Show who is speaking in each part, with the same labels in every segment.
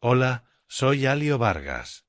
Speaker 1: Hola, soy Alio Vargas.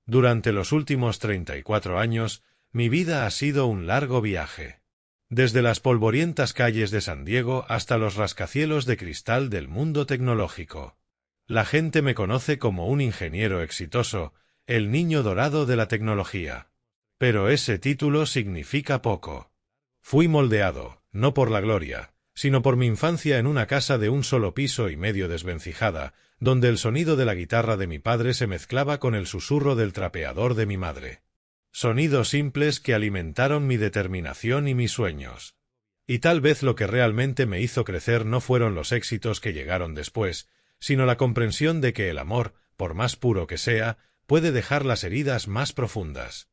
Speaker 1: Durante los últimos 34 años, mi vida ha sido un largo viaje. Desde las polvorientas calles de San Diego hasta los rascacielos de cristal del mundo tecnológico. La gente me conoce como un ingeniero exitoso, el niño dorado de la tecnología. Pero ese título significa poco. Fui moldeado, no por la gloria, sino por mi infancia en una casa de un solo piso y medio desvencijada, donde el sonido de la guitarra de mi padre se mezclaba con el susurro del trapeador de mi madre. Sonidos simples que alimentaron mi determinación y mis sueños. Y tal vez lo que realmente me hizo crecer no fueron los éxitos que llegaron después, sino la comprensión de que el amor, por más puro que sea, puede dejar las heridas más profundas.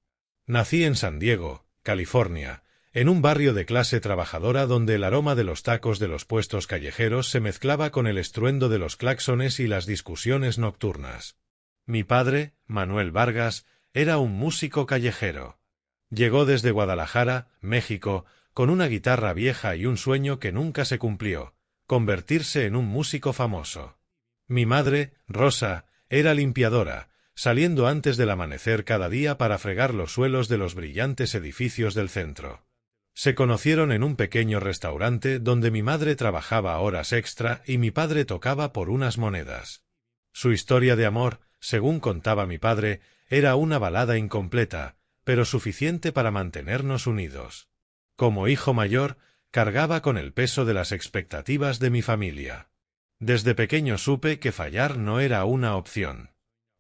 Speaker 1: Nací en San Diego, California, en un barrio de clase trabajadora donde el aroma de los tacos de los puestos callejeros se mezclaba con el estruendo de los claxones y las discusiones nocturnas. Mi padre, Manuel Vargas, era un músico callejero. Llegó desde Guadalajara, México, con una guitarra vieja y un sueño que nunca se cumplió, convertirse en un músico famoso. Mi madre, Rosa, era limpiadora, saliendo antes del amanecer cada día para fregar los suelos de los brillantes edificios del centro. Se conocieron en un pequeño restaurante donde mi madre trabajaba horas extra y mi padre tocaba por unas monedas. Su historia de amor, según contaba mi padre, era una balada incompleta, pero suficiente para mantenernos unidos. Como hijo mayor, cargaba con el peso de las expectativas de mi familia. Desde pequeño supe que fallar no era una opción.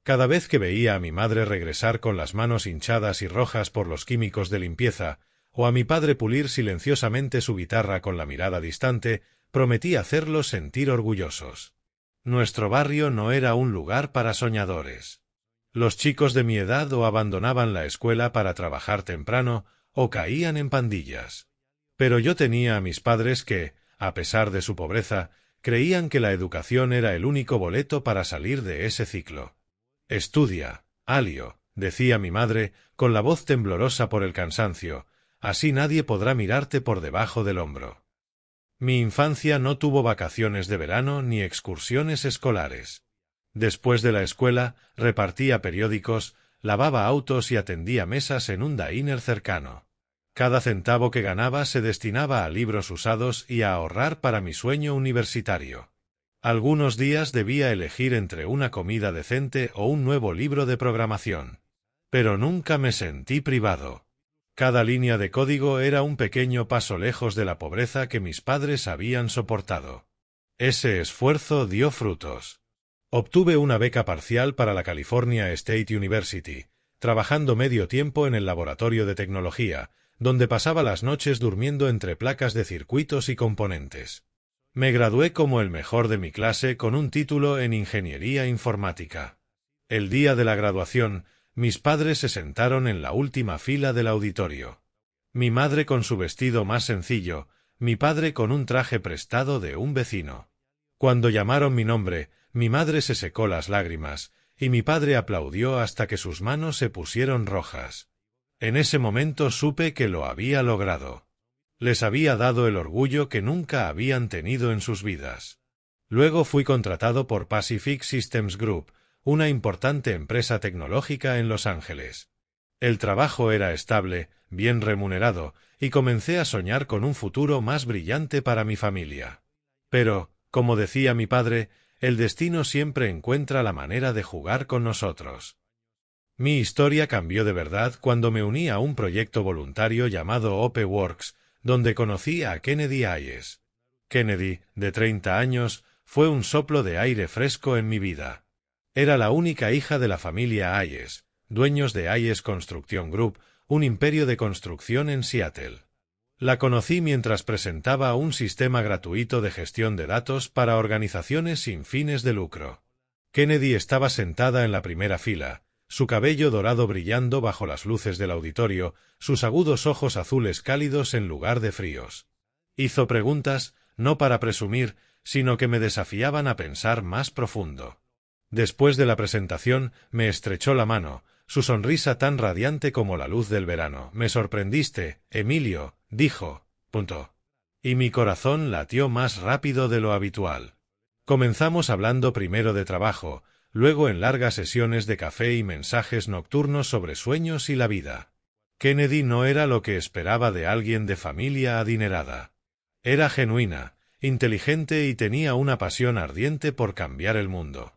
Speaker 1: Cada vez que veía a mi madre regresar con las manos hinchadas y rojas por los químicos de limpieza, o a mi padre pulir silenciosamente su guitarra con la mirada distante, prometí hacerlos sentir orgullosos. Nuestro barrio no era un lugar para soñadores. Los chicos de mi edad o abandonaban la escuela para trabajar temprano, o caían en pandillas. Pero yo tenía a mis padres que, a pesar de su pobreza, creían que la educación era el único boleto para salir de ese ciclo. «Estudia, Alio», decía mi madre, con la voz temblorosa por el cansancio, «así nadie podrá mirarte por debajo del hombro». Mi infancia no tuvo vacaciones de verano ni excursiones escolares. Después de la escuela, repartía periódicos, lavaba autos y atendía mesas en un diner cercano. Cada centavo que ganaba se destinaba a libros usados y a ahorrar para mi sueño universitario. Algunos días debía elegir entre una comida decente o un nuevo libro de programación. Pero nunca me sentí privado. Cada línea de código era un pequeño paso lejos de la pobreza que mis padres habían soportado. Ese esfuerzo dio frutos. Obtuve una beca parcial para la California State University, trabajando medio tiempo en el laboratorio de tecnología, donde pasaba las noches durmiendo entre placas de circuitos y componentes. Me gradué como el mejor de mi clase con un título en ingeniería informática. El día de la graduación, mis padres se sentaron en la última fila del auditorio. Mi madre con su vestido más sencillo, mi padre con un traje prestado de un vecino. Cuando llamaron mi nombre, mi madre se secó las lágrimas, y mi padre aplaudió hasta que sus manos se pusieron rojas. En ese momento supe que lo había logrado. Les había dado el orgullo que nunca habían tenido en sus vidas. Luego fui contratado por Pacific Systems Group, una importante empresa tecnológica en Los Ángeles. El trabajo era estable, bien remunerado, y comencé a soñar con un futuro más brillante para mi familia. Pero, como decía mi padre, el destino siempre encuentra la manera de jugar con nosotros. Mi historia cambió de verdad cuando me uní a un proyecto voluntario llamado OP-Works, donde conocí a Kennedy Hayes. Kennedy, de 30 años, fue un soplo de aire fresco en mi vida. Era la única hija de la familia Hayes, dueños de Hayes Construction Group, un imperio de construcción en Seattle. La conocí mientras presentaba un sistema gratuito de gestión de datos para organizaciones sin fines de lucro. Kennedy estaba sentada en la primera fila, su cabello dorado brillando bajo las luces del auditorio, sus agudos ojos azules cálidos en lugar de fríos. Hizo preguntas, no para presumir, sino que me desafiaban a pensar más profundo. Después de la presentación, me estrechó la mano, su sonrisa tan radiante como la luz del verano. «Me sorprendiste, Emilio», dijo. Y mi corazón latió más rápido de lo habitual. Comenzamos hablando primero de trabajo, luego en largas sesiones de café y mensajes nocturnos sobre sueños y la vida. Kennedy no era lo que esperaba de alguien de familia adinerada. Era genuina, inteligente y tenía una pasión ardiente por cambiar el mundo.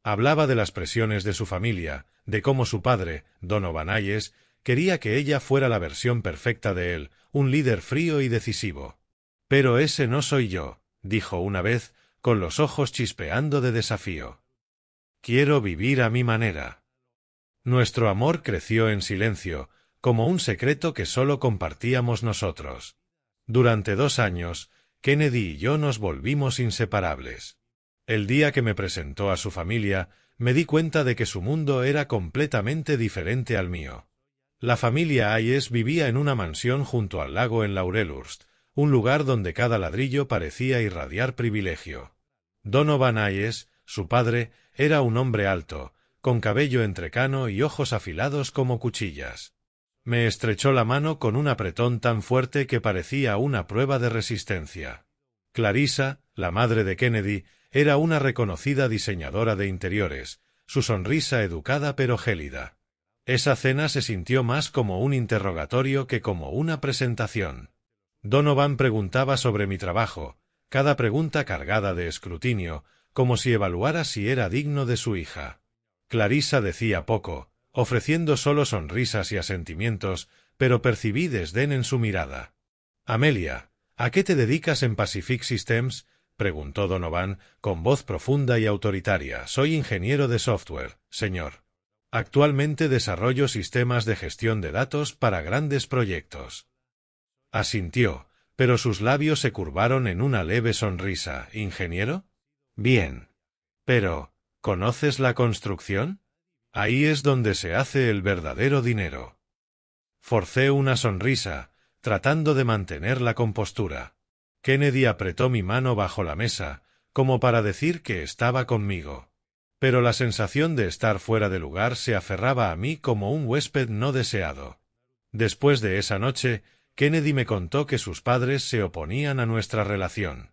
Speaker 1: Hablaba de las presiones de su familia, de cómo su padre, Donovan Hayes, quería que ella fuera la versión perfecta de él, un líder frío y decisivo. «Pero ese no soy yo», dijo una vez, con los ojos chispeando de desafío. «Quiero vivir a mi manera». Nuestro amor creció en silencio, como un secreto que solo compartíamos nosotros. Durante 2 años, Kennedy y yo nos volvimos inseparables. El día que me presentó a su familia, me di cuenta de que su mundo era completamente diferente al mío. La familia Hayes vivía en una mansión junto al lago en Laurelhurst, un lugar donde cada ladrillo parecía irradiar privilegio. Donovan Hayes, su padre, era un hombre alto, con cabello entrecano y ojos afilados como cuchillas. Me estrechó la mano con un apretón tan fuerte que parecía una prueba de resistencia. Clarissa, la madre de Kennedy, era una reconocida diseñadora de interiores, su sonrisa educada pero gélida. Esa cena se sintió más como un interrogatorio que como una presentación. Donovan preguntaba sobre mi trabajo, cada pregunta cargada de escrutinio, como si evaluara si era digno de su hija. Clarissa decía poco, ofreciendo solo sonrisas y asentimientos, pero percibí desdén en su mirada. «Amelia, ¿a qué te dedicas en Pacific Systems?», preguntó Donovan, con voz profunda y autoritaria. «Soy ingeniero de software, señor. Actualmente desarrollo sistemas de gestión de datos para grandes proyectos». Asintió, pero sus labios se curvaron en una leve sonrisa. «¿Ingeniero? Bien. Pero, ¿conoces la construcción? Ahí es donde se hace el verdadero dinero». Forcé una sonrisa, tratando de mantener la compostura. Kennedy apretó mi mano bajo la mesa, como para decir que estaba conmigo. Pero la sensación de estar fuera de lugar se aferraba a mí como un huésped no deseado. Después de esa noche, Kennedy me contó que sus padres se oponían a nuestra relación.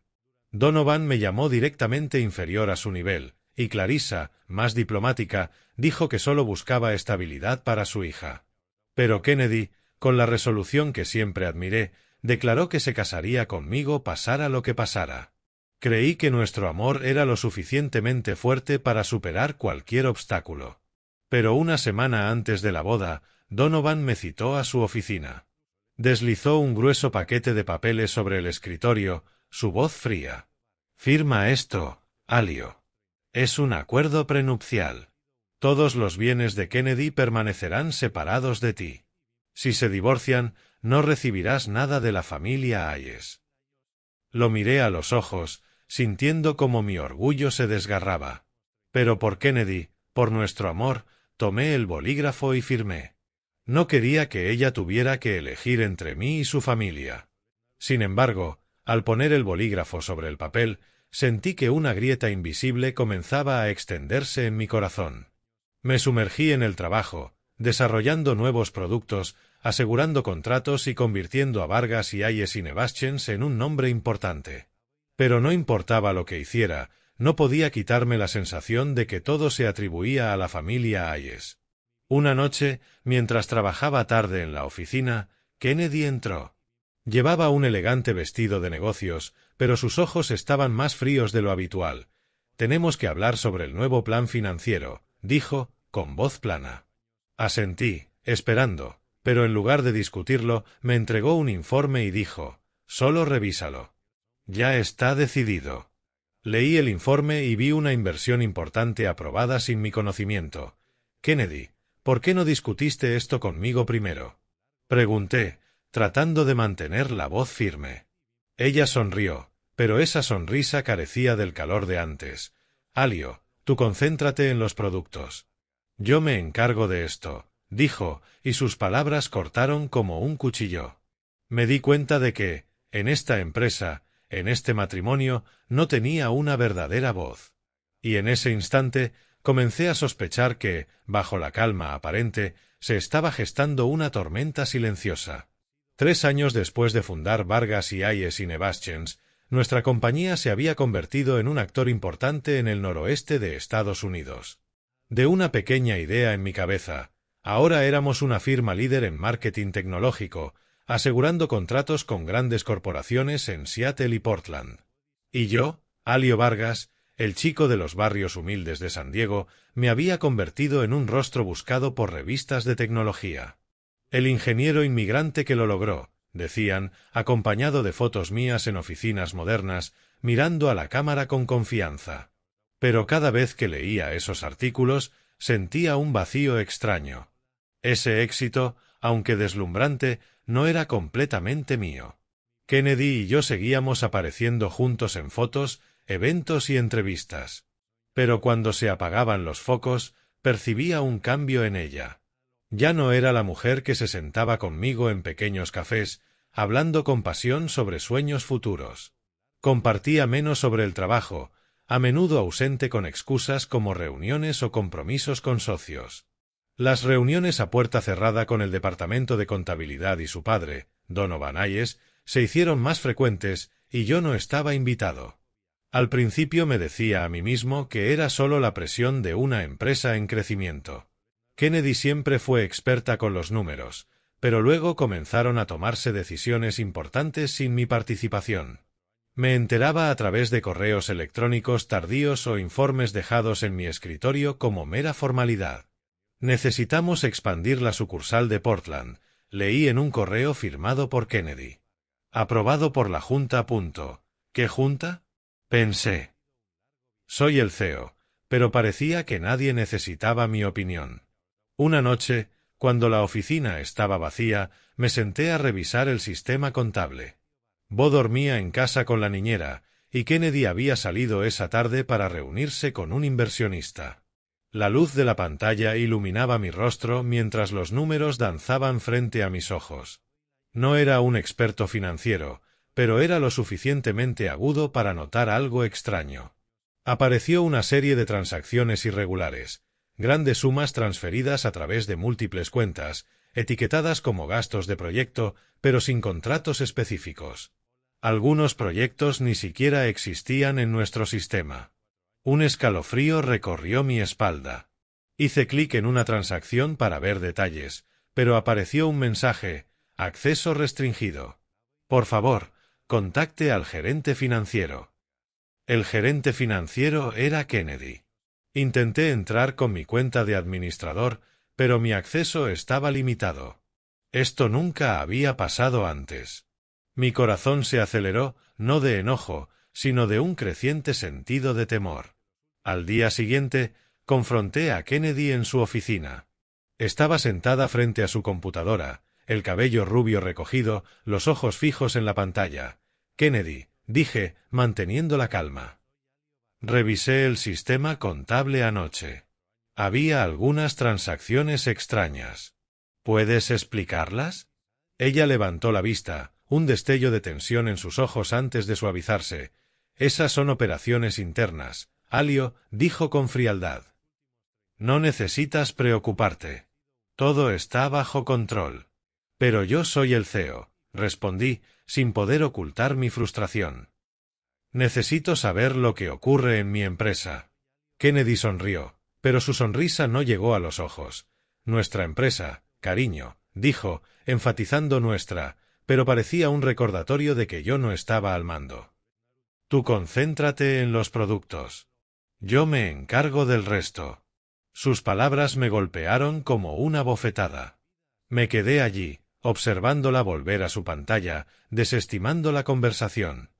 Speaker 1: Donovan me llamó directamente inferior a su nivel, y Clarissa, más diplomática, dijo que solo buscaba estabilidad para su hija. Pero Kennedy, con la resolución que siempre admiré, declaró que se casaría conmigo pasara lo que pasara. Creí que nuestro amor era lo suficientemente fuerte para superar cualquier obstáculo. Pero una semana antes de la boda, Donovan me citó a su oficina. Deslizó un grueso paquete de papeles sobre el escritorio, su voz fría. «Firma esto, Alio. Es un acuerdo prenupcial. Todos los bienes de Kennedy permanecerán separados de ti. Si se divorcian, no recibirás nada de la familia Hayes». Lo miré a los ojos, sintiendo como mi orgullo se desgarraba. Pero por Kennedy, por nuestro amor, tomé el bolígrafo y firmé. No quería que ella tuviera que elegir entre mí y su familia. Sin embargo, al poner el bolígrafo sobre el papel, sentí que una grieta invisible comenzaba a extenderse en mi corazón. Me sumergí en el trabajo, desarrollando nuevos productos, asegurando contratos y convirtiendo a Vargas y Hayes y Nevaschens en un nombre importante. Pero no importaba lo que hiciera, no podía quitarme la sensación de que todo se atribuía a la familia Hayes. Una noche, mientras trabajaba tarde en la oficina, Kennedy entró. Llevaba un elegante vestido de negocios, pero sus ojos estaban más fríos de lo habitual. «Tenemos que hablar sobre el nuevo plan financiero», dijo, con voz plana. Asentí, esperando, pero en lugar de discutirlo, me entregó un informe y dijo: «Solo revísalo. Ya está decidido». Leí el informe y vi una inversión importante aprobada sin mi conocimiento. «Kennedy, ¿por qué no discutiste esto conmigo primero?», pregunté, tratando de mantener la voz firme. Ella sonrió, pero esa sonrisa carecía del calor de antes. «Alio, tú concéntrate en los productos. Yo me encargo de esto», dijo, y sus palabras cortaron como un cuchillo. Me di cuenta de que, en esta empresa, en este matrimonio, no tenía una verdadera voz. Y en ese instante, comencé a sospechar que, bajo la calma aparente, se estaba gestando una tormenta silenciosa. 3 años después de fundar Vargas y Hayes y Nevaschens, nuestra compañía se había convertido en un actor importante en el noroeste de Estados Unidos. De una pequeña idea en mi cabeza, ahora éramos una firma líder en marketing tecnológico, asegurando contratos con grandes corporaciones en Seattle y Portland. Y yo, Alio Vargas, el chico de los barrios humildes de San Diego, me había convertido en un rostro buscado por revistas de tecnología. El ingeniero inmigrante que lo logró, decían, acompañado de fotos mías en oficinas modernas, mirando a la cámara con confianza. Pero cada vez que leía esos artículos, sentía un vacío extraño. Ese éxito, aunque deslumbrante, no era completamente mío. Kennedy y yo seguíamos apareciendo juntos en fotos, eventos y entrevistas. Pero cuando se apagaban los focos, percibía un cambio en ella. Ya no era la mujer que se sentaba conmigo en pequeños cafés, hablando con pasión sobre sueños futuros. Compartía menos sobre el trabajo, a menudo ausente con excusas como reuniones o compromisos con socios. Las reuniones a puerta cerrada con el departamento de contabilidad y su padre, Donovan Hayes, se hicieron más frecuentes y yo no estaba invitado. Al principio me decía a mí mismo que era solo la presión de una empresa en crecimiento. Kennedy siempre fue experta con los números, pero luego comenzaron a tomarse decisiones importantes sin mi participación. Me enteraba a través de correos electrónicos tardíos o informes dejados en mi escritorio como mera formalidad. Necesitamos expandir la sucursal de Portland, leí en un correo firmado por Kennedy. Aprobado por la Junta. ¿Qué junta? Pensé. Soy el CEO, pero parecía que nadie necesitaba mi opinión. Una noche, cuando la oficina estaba vacía, me senté a revisar el sistema contable. Bo dormía en casa con la niñera, y Kennedy había salido esa tarde para reunirse con un inversionista. La luz de la pantalla iluminaba mi rostro mientras los números danzaban frente a mis ojos. No era un experto financiero, pero era lo suficientemente agudo para notar algo extraño. Apareció una serie de transacciones irregulares, grandes sumas transferidas a través de múltiples cuentas, etiquetadas como gastos de proyecto, pero sin contratos específicos. Algunos proyectos ni siquiera existían en nuestro sistema. Un escalofrío recorrió mi espalda. Hice clic en una transacción para ver detalles, pero apareció un mensaje: acceso restringido. Por favor, contacte al gerente financiero. El gerente financiero era Kennedy. Intenté entrar con mi cuenta de administrador, pero mi acceso estaba limitado. Esto nunca había pasado antes. Mi corazón se aceleró, no de enojo, sino de un creciente sentido de temor. Al día siguiente, confronté a Kennedy en su oficina. Estaba sentada frente a su computadora, el cabello rubio recogido, los ojos fijos en la pantalla. Kennedy, dije, manteniendo la calma. Revisé el sistema contable anoche. Había algunas transacciones extrañas. ¿Puedes explicarlas? Ella levantó la vista, un destello de tensión en sus ojos antes de suavizarse. Esas son operaciones internas, Alio, dijo con frialdad. No necesitas preocuparte. Todo está bajo control. Pero yo soy el CEO, respondí, sin poder ocultar mi frustración. Necesito saber lo que ocurre en mi empresa. Kennedy sonrió, pero su sonrisa no llegó a los ojos. Nuestra empresa, cariño, dijo, enfatizando nuestra, pero parecía un recordatorio de que yo no estaba al mando. Tú concéntrate en los productos. Yo me encargo del resto. Sus palabras me golpearon como una bofetada. Me quedé allí, observándola volver a su pantalla, desestimando la conversación.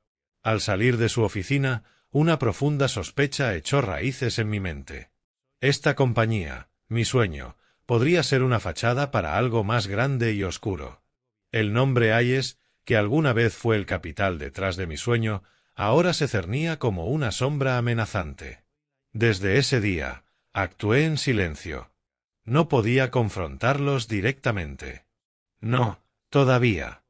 Speaker 1: Al salir de su oficina, una profunda sospecha echó raíces en mi mente. Esta compañía, mi sueño, podría ser una fachada para algo más grande y oscuro. El nombre Hayes, que alguna vez fue el capital detrás de mi sueño, ahora se cernía como una sombra amenazante. Desde ese día, actué en silencio. No podía confrontarlos directamente. No, todavía.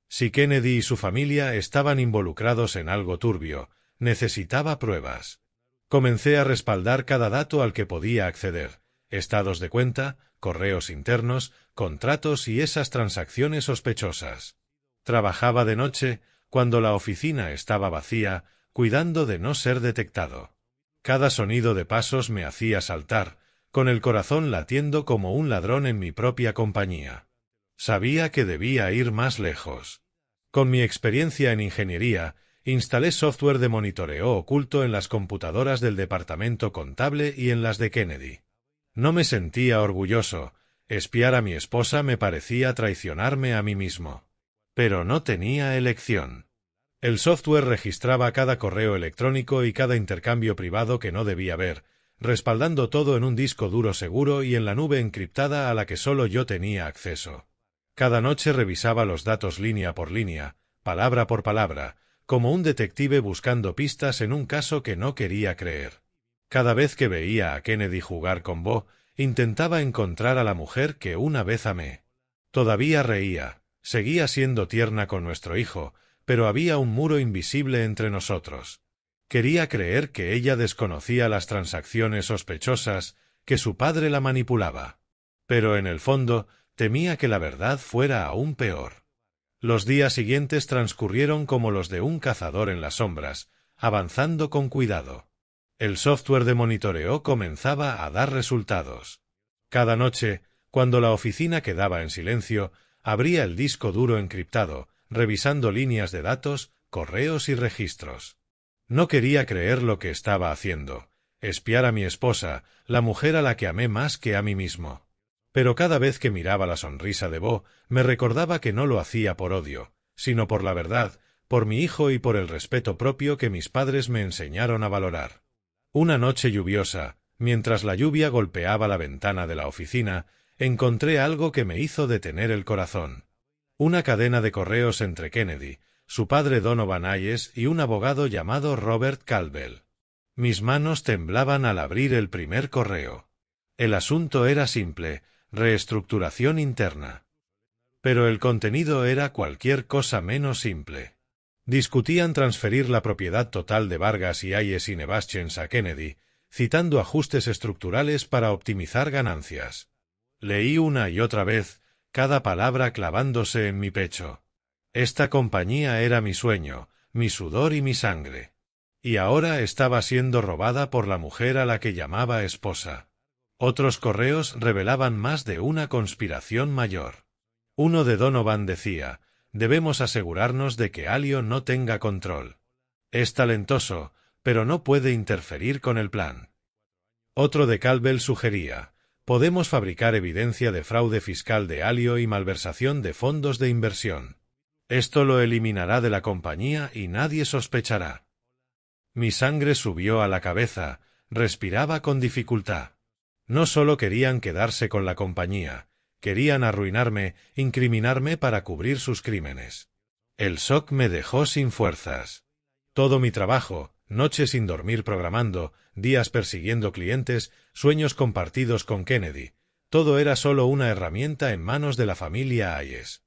Speaker 1: Si Kennedy y su familia estaban involucrados en algo turbio, necesitaba pruebas. Comencé a respaldar cada dato al que podía acceder: estados de cuenta, correos internos, contratos y esas transacciones sospechosas. Trabajaba de noche, cuando la oficina estaba vacía, cuidando de no ser detectado. Cada sonido de pasos me hacía saltar, con el corazón latiendo como un ladrón en mi propia compañía. Sabía que debía ir más lejos. Con mi experiencia en ingeniería, instalé software de monitoreo oculto en las computadoras del departamento contable y en las de Kennedy. No me sentía orgulloso. Espiar a mi esposa me parecía traicionarme a mí mismo. Pero no tenía elección. El software registraba cada correo electrónico y cada intercambio privado que no debía ver, respaldando todo en un disco duro seguro y en la nube encriptada a la que solo yo tenía acceso. Cada noche revisaba los datos línea por línea, palabra por palabra, como un detective buscando pistas en un caso que no quería creer. Cada vez que veía a Kennedy jugar con Bo, intentaba encontrar a la mujer que una vez amé. Todavía reía, seguía siendo tierna con nuestro hijo, pero había un muro invisible entre nosotros. Quería creer que ella desconocía las transacciones sospechosas, que su padre la manipulaba. Pero en el fondo, temía que la verdad fuera aún peor. Los días siguientes transcurrieron como los de un cazador en las sombras, avanzando con cuidado. El software de monitoreo comenzaba a dar resultados. Cada noche, cuando la oficina quedaba en silencio, abría el disco duro encriptado, revisando líneas de datos, correos y registros. No quería creer lo que estaba haciendo, espiar a mi esposa, la mujer a la que amé más que a mí mismo. Pero cada vez que miraba la sonrisa de Bo, me recordaba que no lo hacía por odio, sino por la verdad, por mi hijo y por el respeto propio que mis padres me enseñaron a valorar. Una noche lluviosa, mientras la lluvia golpeaba la ventana de la oficina, encontré algo que me hizo detener el corazón. Una cadena de correos entre Kennedy, su padre Donovan Hayes y un abogado llamado Robert Caldwell. Mis manos temblaban al abrir el primer correo. El asunto era simple: reestructuración interna. Pero el contenido era cualquier cosa menos simple. Discutían transferir la propiedad total de Vargas y Hayes y Nevaschens a Kennedy, citando ajustes estructurales para optimizar ganancias. Leí una y otra vez, cada palabra clavándose en mi pecho. Esta compañía era mi sueño, mi sudor y mi sangre. Y ahora estaba siendo robada por la mujer a la que llamaba esposa. Otros correos revelaban más de una conspiración mayor. Uno de Donovan decía: debemos asegurarnos de que Alio no tenga control. Es talentoso, pero no puede interferir con el plan. Otro de Caldwell sugería: podemos fabricar evidencia de fraude fiscal de Alio y malversación de fondos de inversión. Esto lo eliminará de la compañía y nadie sospechará. Mi sangre subió a la cabeza, respiraba con dificultad. No solo querían quedarse con la compañía, querían arruinarme, incriminarme para cubrir sus crímenes. El shock me dejó sin fuerzas. Todo mi trabajo, noches sin dormir programando, días persiguiendo clientes, sueños compartidos con Kennedy, todo era solo una herramienta en manos de la familia Hayes.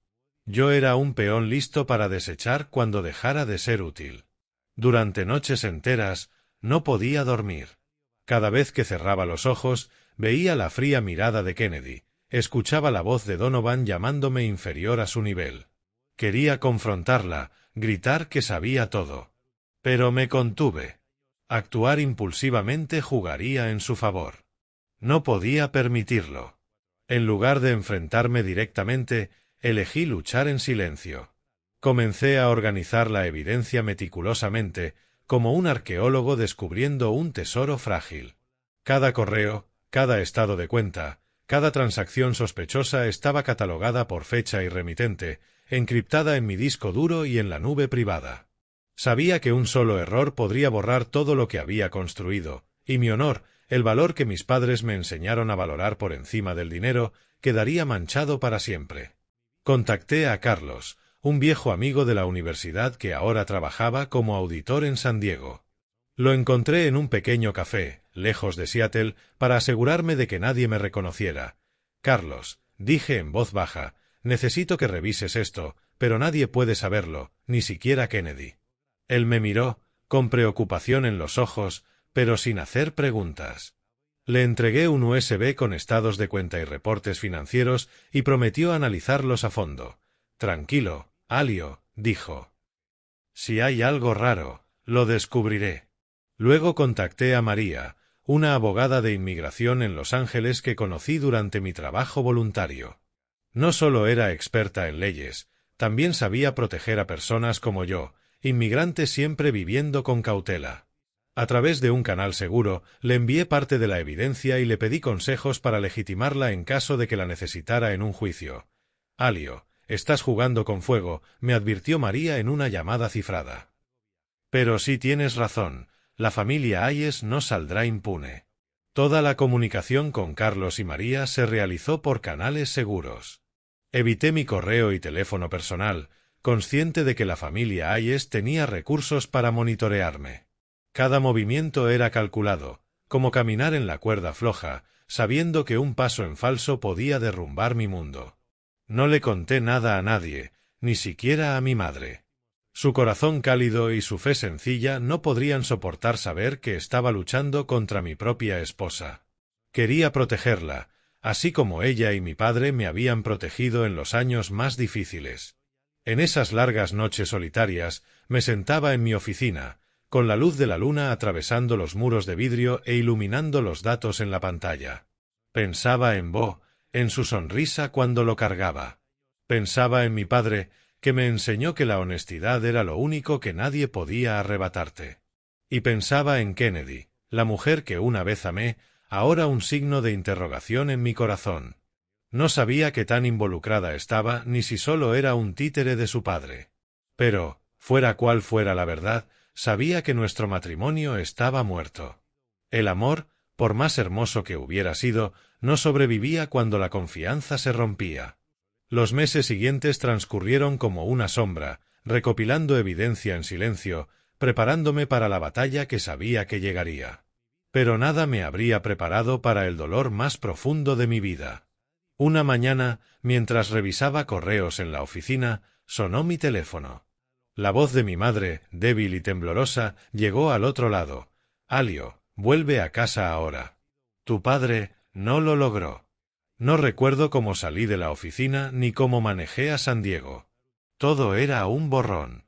Speaker 1: Yo era un peón listo para desechar cuando dejara de ser útil. Durante noches enteras, no podía dormir. Cada vez que cerraba los ojos, veía la fría mirada de Kennedy, escuchaba la voz de Donovan llamándome inferior a su nivel. Quería confrontarla, gritar que sabía todo. Pero me contuve. Actuar impulsivamente jugaría en su favor. No podía permitirlo. En lugar de enfrentarme directamente, elegí luchar en silencio. Comencé a organizar la evidencia meticulosamente, como un arqueólogo descubriendo un tesoro frágil. Cada correo, cada estado de cuenta, cada transacción sospechosa estaba catalogada por fecha y remitente, encriptada en mi disco duro y en la nube privada. Sabía que un solo error podría borrar todo lo que había construido, y mi honor, el valor que mis padres me enseñaron a valorar por encima del dinero, quedaría manchado para siempre. Contacté a Carlos, un viejo amigo de la universidad que ahora trabajaba como auditor en San Diego. Lo encontré en un pequeño café, lejos de Seattle, para asegurarme de que nadie me reconociera. Carlos, dije en voz baja, necesito que revises esto, pero nadie puede saberlo, ni siquiera Kennedy. Él me miró, con preocupación en los ojos, pero sin hacer preguntas. Le entregué un USB con estados de cuenta y reportes financieros y prometió analizarlos a fondo. Tranquilo, Alio, dijo. Si hay algo raro, lo descubriré. Luego contacté a María, una abogada de inmigración en Los Ángeles que conocí durante mi trabajo voluntario. No solo era experta en leyes, también sabía proteger a personas como yo, inmigrantes siempre viviendo con cautela. A través de un canal seguro, le envié parte de la evidencia y le pedí consejos para legitimarla en caso de que la necesitara en un juicio. Alio, estás jugando con fuego, me advirtió María en una llamada cifrada. Pero sí tienes razón, la familia Hayes no saldrá impune. Toda la comunicación con Carlos y María se realizó por canales seguros. Evité mi correo y teléfono personal, consciente de que la familia Hayes tenía recursos para monitorearme. Cada movimiento era calculado, como caminar en la cuerda floja, sabiendo que un paso en falso podía derrumbar mi mundo. No le conté nada a nadie, ni siquiera a mi madre. Su corazón cálido y su fe sencilla no podrían soportar saber que estaba luchando contra mi propia esposa. Quería protegerla, así como ella y mi padre me habían protegido en los años más difíciles. En esas largas noches solitarias, me sentaba en mi oficina, con la luz de la luna atravesando los muros de vidrio e iluminando los datos en la pantalla. Pensaba en Bo, en su sonrisa cuando lo cargaba. Pensaba en mi padre, que me enseñó que la honestidad era lo único que nadie podía arrebatarte. Y pensaba en Kennedy, la mujer que una vez amé, ahora un signo de interrogación en mi corazón. No sabía qué tan involucrada estaba ni si solo era un títere de su padre. Pero, fuera cual fuera la verdad, sabía que nuestro matrimonio estaba muerto. El amor, por más hermoso que hubiera sido, no sobrevivía cuando la confianza se rompía. Los meses siguientes transcurrieron como una sombra, recopilando evidencia en silencio, preparándome para la batalla que sabía que llegaría. Pero nada me habría preparado para el dolor más profundo de mi vida. Una mañana, mientras revisaba correos en la oficina, sonó mi teléfono. La voz de mi madre, débil y temblorosa, llegó al otro lado. Alio, vuelve a casa ahora. Tu padre no lo logró. No recuerdo cómo salí de la oficina ni cómo manejé a San Diego. Todo era un borrón.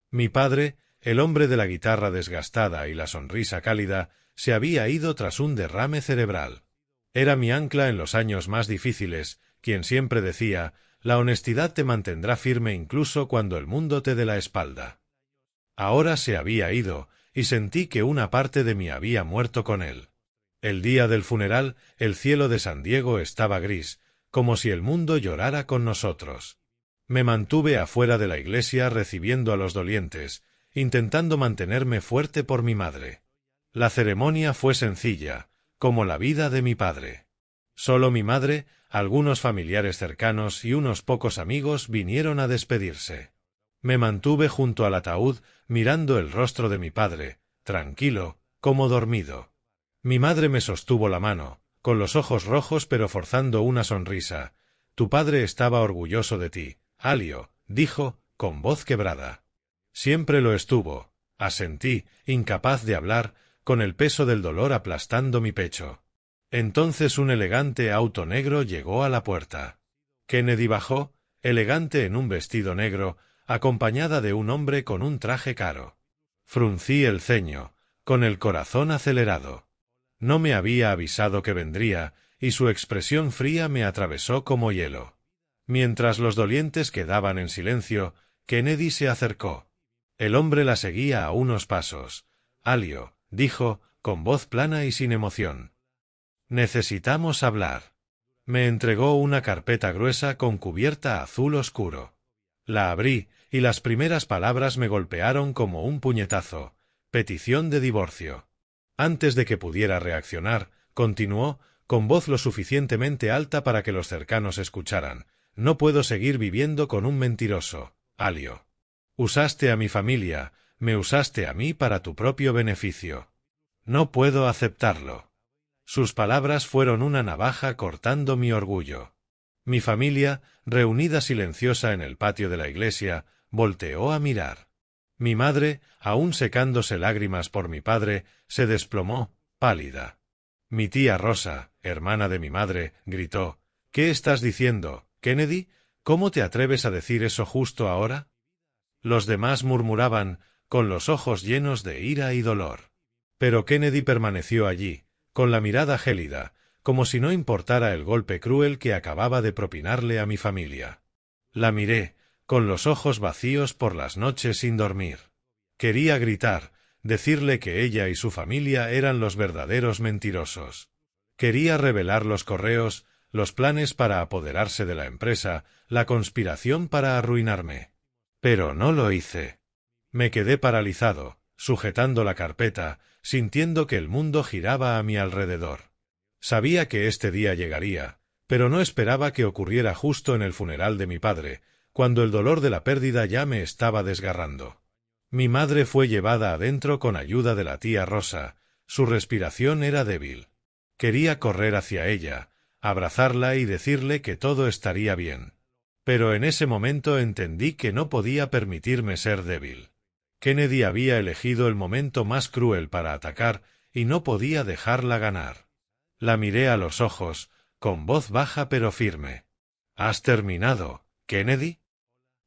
Speaker 1: Mi padre, el hombre de la guitarra desgastada y la sonrisa cálida, se había ido tras un derrame cerebral. Era mi ancla en los años más difíciles, quien siempre decía, la honestidad te mantendrá firme incluso cuando el mundo te dé la espalda. Ahora se había ido, y sentí que una parte de mí había muerto con él. El día del funeral, el cielo de San Diego estaba gris, como si el mundo llorara con nosotros. Me mantuve afuera de la iglesia recibiendo a los dolientes, intentando mantenerme fuerte por mi madre. La ceremonia fue sencilla, como la vida de mi padre. Solo mi madre, algunos familiares cercanos y unos pocos amigos vinieron a despedirse. Me mantuve junto al ataúd, mirando el rostro de mi padre, tranquilo, como dormido. Mi madre me sostuvo la mano, con los ojos rojos pero forzando una sonrisa. Tu padre estaba orgulloso de ti, Alio, dijo, con voz quebrada. Siempre lo estuvo, asentí, incapaz de hablar, con el peso del dolor aplastando mi pecho. Entonces un elegante auto negro llegó a la puerta. Kennedy bajó, elegante en un vestido negro, acompañada de un hombre con un traje caro. Fruncí el ceño, con el corazón acelerado. No me había avisado que vendría, y su expresión fría me atravesó como hielo. Mientras los dolientes quedaban en silencio, Kennedy se acercó. El hombre la seguía a unos pasos. Alio, dijo, con voz plana y sin emoción. Necesitamos hablar. Me entregó una carpeta gruesa con cubierta azul oscuro. La abrí, y las primeras palabras me golpearon como un puñetazo. Petición de divorcio. Antes de que pudiera reaccionar, continuó, con voz lo suficientemente alta para que los cercanos escucharan. No puedo seguir viviendo con un mentiroso, Alio. Usaste a mi familia, me usaste a mí para tu propio beneficio. No puedo aceptarlo. Sus palabras fueron una navaja cortando mi orgullo. Mi familia, reunida silenciosa en el patio de la iglesia, volteó a mirar. Mi madre, aún secándose lágrimas por mi padre, se desplomó, pálida. Mi tía Rosa, hermana de mi madre, gritó, ¿qué estás diciendo, Kennedy? ¿Cómo te atreves a decir eso justo ahora? Los demás murmuraban, con los ojos llenos de ira y dolor. Pero Kennedy permaneció allí, con la mirada gélida, como si no importara el golpe cruel que acababa de propinarle a mi familia. La miré, con los ojos vacíos por las noches sin dormir. Quería gritar, decirle que ella y su familia eran los verdaderos mentirosos. Quería revelar los correos, los planes para apoderarse de la empresa, la conspiración para arruinarme. Pero no lo hice. Me quedé paralizado, sujetando la carpeta, sintiendo que el mundo giraba a mi alrededor. Sabía que este día llegaría, pero no esperaba que ocurriera justo en el funeral de mi padre, cuando el dolor de la pérdida ya me estaba desgarrando. Mi madre fue llevada adentro con ayuda de la tía Rosa. Su respiración era débil. Quería correr hacia ella, abrazarla y decirle que todo estaría bien. Pero en ese momento entendí que no podía permitirme ser débil. Kennedy había elegido el momento más cruel para atacar y no podía dejarla ganar. La miré a los ojos, con voz baja pero firme. —¿Has terminado, Kennedy?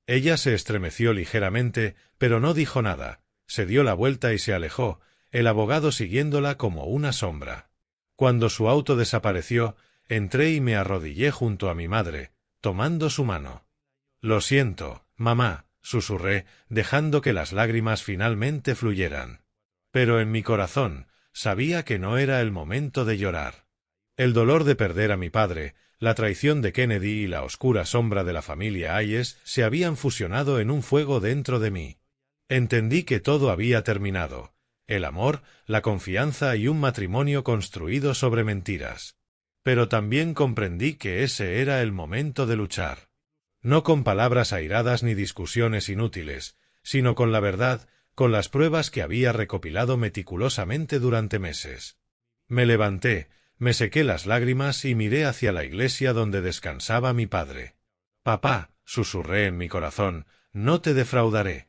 Speaker 1: Ella se estremeció ligeramente, pero no dijo nada. Se dio la vuelta y se alejó, el abogado siguiéndola como una sombra. Cuando su auto desapareció, entré y me arrodillé junto a mi madre, tomando su mano. —Lo siento, mamá —susurré, dejando que las lágrimas finalmente fluyeran. Pero en mi corazón, sabía que no era el momento de llorar. El dolor de perder a mi padre, la traición de Kennedy y la oscura sombra de la familia Hayes se habían fusionado en un fuego dentro de mí. Entendí que todo había terminado: el amor, la confianza y un matrimonio construido sobre mentiras. Pero también comprendí que ese era el momento de luchar. No con palabras airadas ni discusiones inútiles, sino con la verdad, con las pruebas que había recopilado meticulosamente durante meses. Me levanté, me sequé las lágrimas y miré hacia la iglesia donde descansaba mi padre. —Papá —susurré en mi corazón—, no te defraudaré.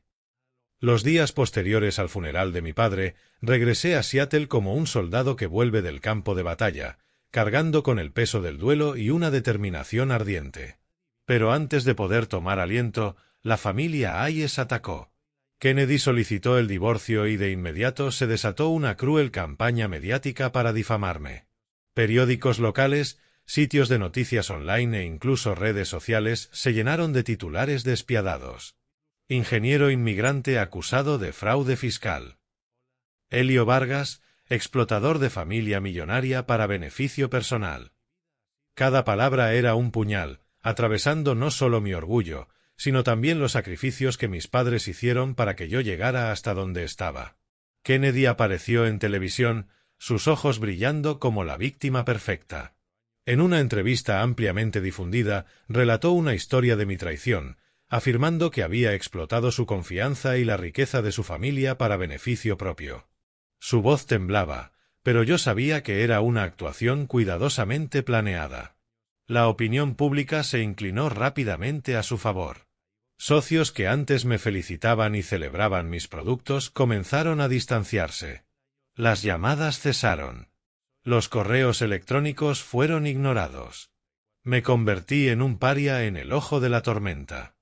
Speaker 1: Los días posteriores al funeral de mi padre, regresé a Seattle como un soldado que vuelve del campo de batalla, cargando con el peso del duelo y una determinación ardiente. Pero antes de poder tomar aliento, la familia Hayes atacó. Kennedy solicitó el divorcio y de inmediato se desató una cruel campaña mediática para difamarme. Periódicos locales, sitios de noticias online e incluso redes sociales se llenaron de titulares despiadados. Ingeniero inmigrante acusado de fraude fiscal. Helio Vargas, explotador de familia millonaria para beneficio personal. Cada palabra era un puñal, atravesando no solo mi orgullo, sino también los sacrificios que mis padres hicieron para que yo llegara hasta donde estaba. Kennedy apareció en televisión, sus ojos brillando como la víctima perfecta. En una entrevista ampliamente difundida, relató una historia de mi traición, afirmando que había explotado su confianza y la riqueza de su familia para beneficio propio. Su voz temblaba, pero yo sabía que era una actuación cuidadosamente planeada. La opinión pública se inclinó rápidamente a su favor. Socios que antes me felicitaban y celebraban mis productos comenzaron a distanciarse. Las llamadas cesaron. Los correos electrónicos fueron ignorados. Me convertí en un paria en el ojo de la tormenta.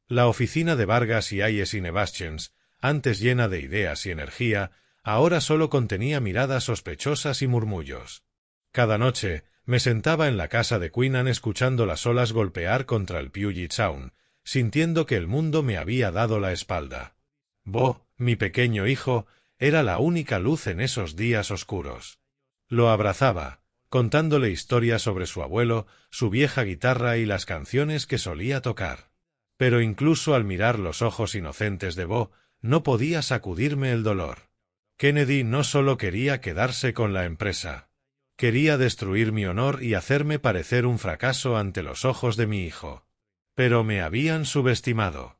Speaker 1: La oficina de Vargas y Hayes y Nebastians, antes llena de ideas y energía, ahora solo contenía miradas sospechosas y murmullos. Cada noche me sentaba en la casa de Queenan escuchando las olas golpear contra el Puget Sound, sintiendo que el mundo me había dado la espalda. Bo, mi pequeño hijo, era la única luz en esos días oscuros. Lo abrazaba, contándole historias sobre su abuelo, su vieja guitarra y las canciones que solía tocar. Pero incluso al mirar los ojos inocentes de Bo, no podía sacudirme el dolor. Kennedy no solo quería quedarse con la empresa. Quería destruir mi honor y hacerme parecer un fracaso ante los ojos de mi hijo. Pero me habían subestimado.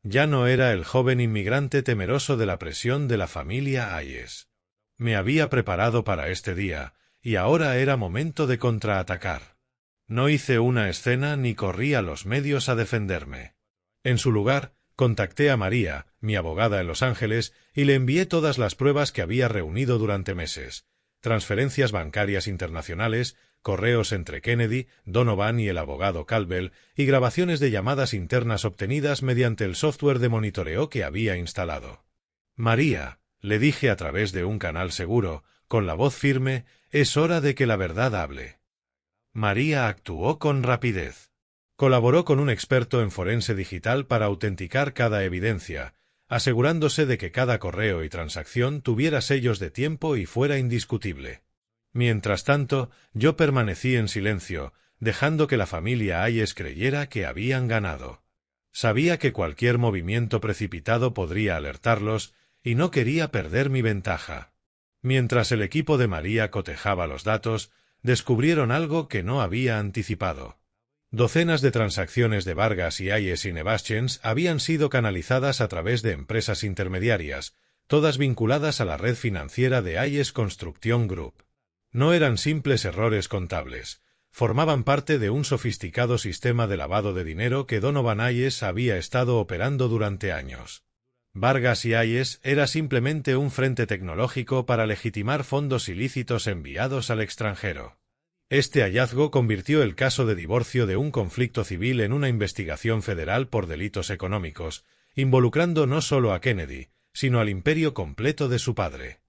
Speaker 1: Ya no era el joven inmigrante temeroso de la presión de la familia Hayes. Me había preparado para este día, y ahora era momento de contraatacar. No hice una escena ni corrí a los medios a defenderme. En su lugar, contacté a María, mi abogada en Los Ángeles, y le envié todas las pruebas que había reunido durante meses: transferencias bancarias internacionales, correos entre Kennedy, Donovan y el abogado Caldwell, y grabaciones de llamadas internas obtenidas mediante el software de monitoreo que había instalado. María, le dije a través de un canal seguro, con la voz firme: «Es hora de que la verdad hable». María actuó con rapidez. Colaboró con un experto en forense digital para autenticar cada evidencia, asegurándose de que cada correo y transacción tuviera sellos de tiempo y fuera indiscutible. Mientras tanto, yo permanecí en silencio, dejando que la familia Hayes creyera que habían ganado. Sabía que cualquier movimiento precipitado podría alertarlos, y no quería perder mi ventaja. Mientras el equipo de María cotejaba los datos, descubrieron algo que no había anticipado. Docenas de transacciones de Vargas y Hayes y Nevaschens habían sido canalizadas a través de empresas intermediarias, todas vinculadas a la red financiera de Hayes Construction Group. No eran simples errores contables, formaban parte de un sofisticado sistema de lavado de dinero que Donovan Hayes había estado operando durante años. Vargas y Hayes era simplemente un frente tecnológico para legitimar fondos ilícitos enviados al extranjero. Este hallazgo convirtió el caso de divorcio de un conflicto civil en una investigación federal por delitos económicos, involucrando no solo a Kennedy, sino al imperio completo de su padre.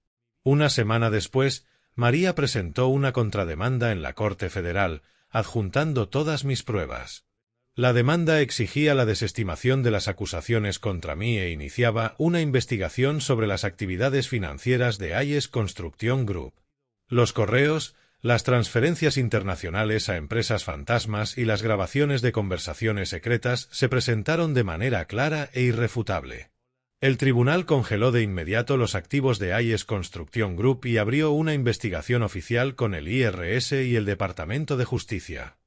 Speaker 1: Una semana después, María presentó una contrademanda en la Corte Federal, adjuntando todas mis pruebas. La demanda exigía la desestimación de las acusaciones contra mí e iniciaba una investigación sobre las actividades financieras de Hayes Construction Group. Los correos, las transferencias internacionales a empresas fantasmas y las grabaciones de conversaciones secretas se presentaron de manera clara e irrefutable. El tribunal congeló de inmediato los activos de Hayes Construction Group y abrió una investigación oficial con el IRS y el Departamento de Justicia.